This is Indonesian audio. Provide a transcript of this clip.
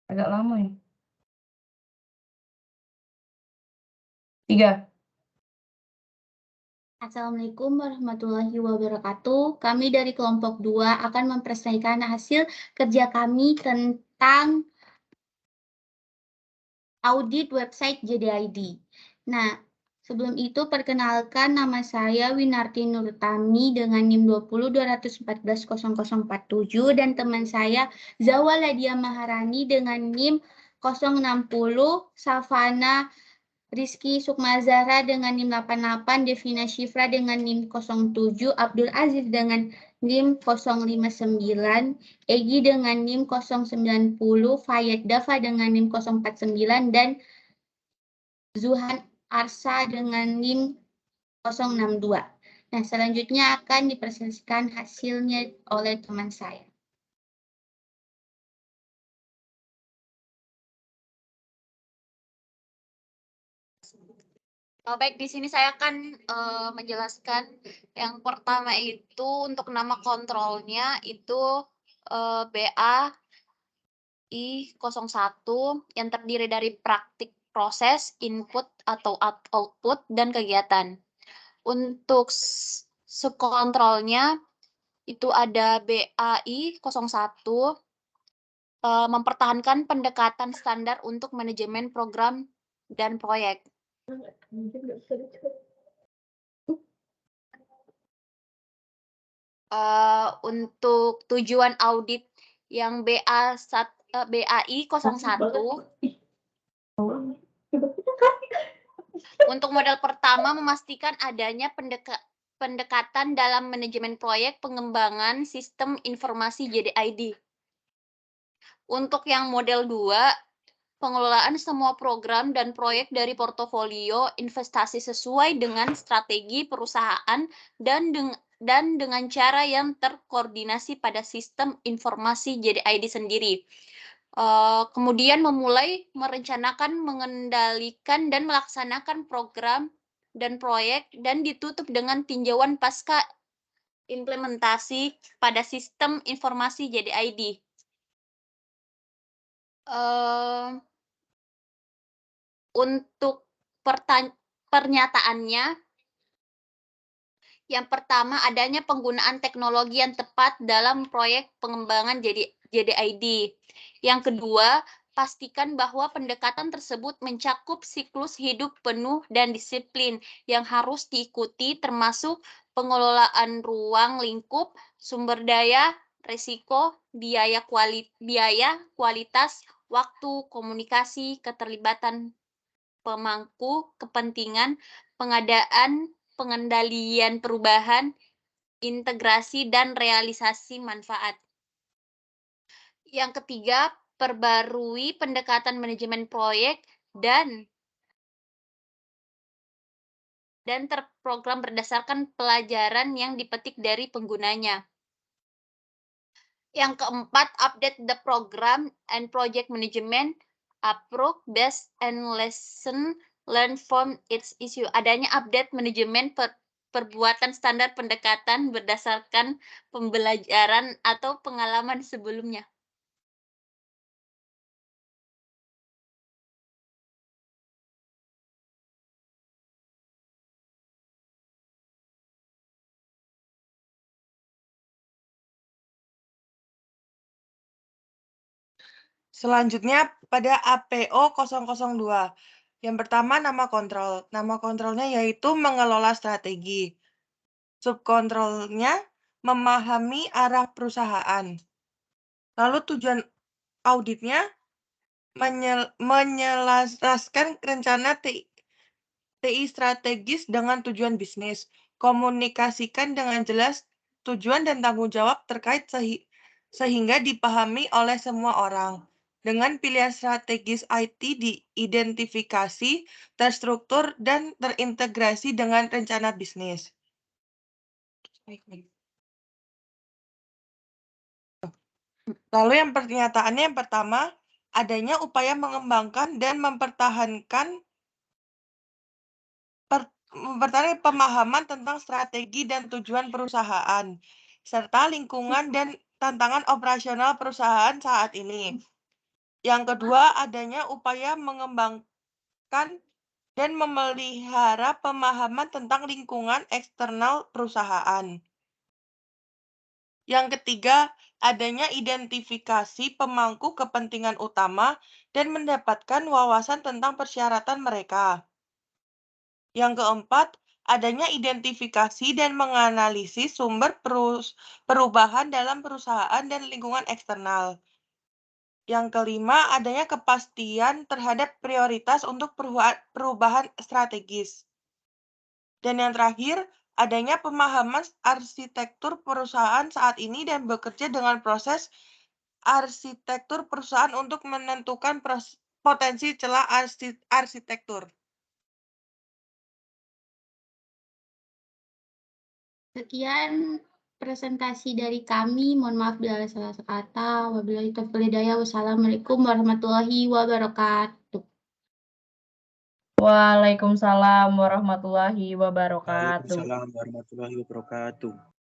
Agak lama ya. 3. Assalamualaikum warahmatullahi wabarakatuh. Kami dari kelompok 2 akan mempresentasikan hasil kerja kami tentang audit website JDID. Nah, sebelum itu perkenalkan nama saya Winarti Nurtami dengan NIM 2021400047 dan teman saya Zawa Ladia Maharani dengan NIM 060, Savana Rizky Sukmazara dengan NIM 88, Devina Shifra dengan NIM 07, Abdul Aziz dengan NIM 059, Egi dengan NIM 090, Fayed Dafa dengan NIM 049, dan Zuhan Arsa dengan NIM 062. Nah, selanjutnya akan dipresentasikan hasilnya oleh teman saya. Baik, di sini saya akan menjelaskan yang pertama itu untuk nama kontrolnya itu BAI01 yang terdiri dari praktik proses, input atau output, dan kegiatan. Untuk subkontrolnya itu ada BAI01 mempertahankan pendekatan standar untuk manajemen program dan proyek. Untuk tujuan audit yang BAI01 untuk model pertama memastikan adanya pendekatan dalam manajemen proyek pengembangan sistem informasi JDID. Untuk yang model 2, pengelolaan semua program dan proyek dari portofolio investasi sesuai dengan strategi perusahaan dan dengan cara yang terkoordinasi pada sistem informasi JDID sendiri. Kemudian memulai merencanakan, mengendalikan, dan melaksanakan program dan proyek dan ditutup dengan tinjauan pasca implementasi pada sistem informasi JDID. Untuk pernyataannya, yang pertama adanya penggunaan teknologi yang tepat dalam proyek pengembangan JDID. Yang kedua, pastikan bahwa pendekatan tersebut mencakup siklus hidup penuh dan disiplin yang harus diikuti termasuk pengelolaan ruang lingkup, sumber daya, risiko, biaya, kualitas, waktu, komunikasi, keterlibatan pemangku kepentingan, pengadaan, pengendalian perubahan, integrasi, dan realisasi manfaat. Yang ketiga, perbarui pendekatan manajemen proyek dan terprogram berdasarkan pelajaran yang dipetik dari penggunanya. Yang keempat, update the program and project management approach based and lesson learned from its issue. Adanya update manajemen perbuatan standar pendekatan berdasarkan pembelajaran atau pengalaman sebelumnya. Selanjutnya pada APO 002. Yang pertama nama kontrol. Nama kontrolnya yaitu mengelola strategi. Subkontrolnya memahami arah perusahaan. Lalu tujuan auditnya menyelaraskan rencana TI strategis dengan tujuan bisnis. Komunikasikan dengan jelas tujuan dan tanggung jawab terkait sehingga dipahami oleh semua orang. Dengan pilihan strategis IT diidentifikasi, terstruktur, dan terintegrasi dengan rencana bisnis. Lalu yang pernyataannya yang pertama, adanya upaya mengembangkan dan mempertahankan pemahaman tentang strategi dan tujuan perusahaan, serta lingkungan dan tantangan operasional perusahaan saat ini. Yang kedua, adanya upaya mengembangkan dan memelihara pemahaman tentang lingkungan eksternal perusahaan. Yang ketiga, adanya identifikasi pemangku kepentingan utama dan mendapatkan wawasan tentang persyaratan mereka. Yang keempat, adanya identifikasi dan menganalisis sumber perubahan dalam perusahaan dan lingkungan eksternal. Yang kelima, adanya kepastian terhadap prioritas untuk perubahan strategis. Dan yang terakhir, adanya pemahaman arsitektur perusahaan saat ini dan bekerja dengan proses arsitektur perusahaan untuk menentukan potensi celah arsitektur. Sekian presentasi dari kami. Mohon maaf bila ada salah kata. Wabillahi taufiq wal hidayah. Wassalamualaikum warahmatullahi wabarakatuh. Waalaikumsalam warahmatullahi wabarakatuh. Waalaikumsalam warahmatullahi wabarakatuh.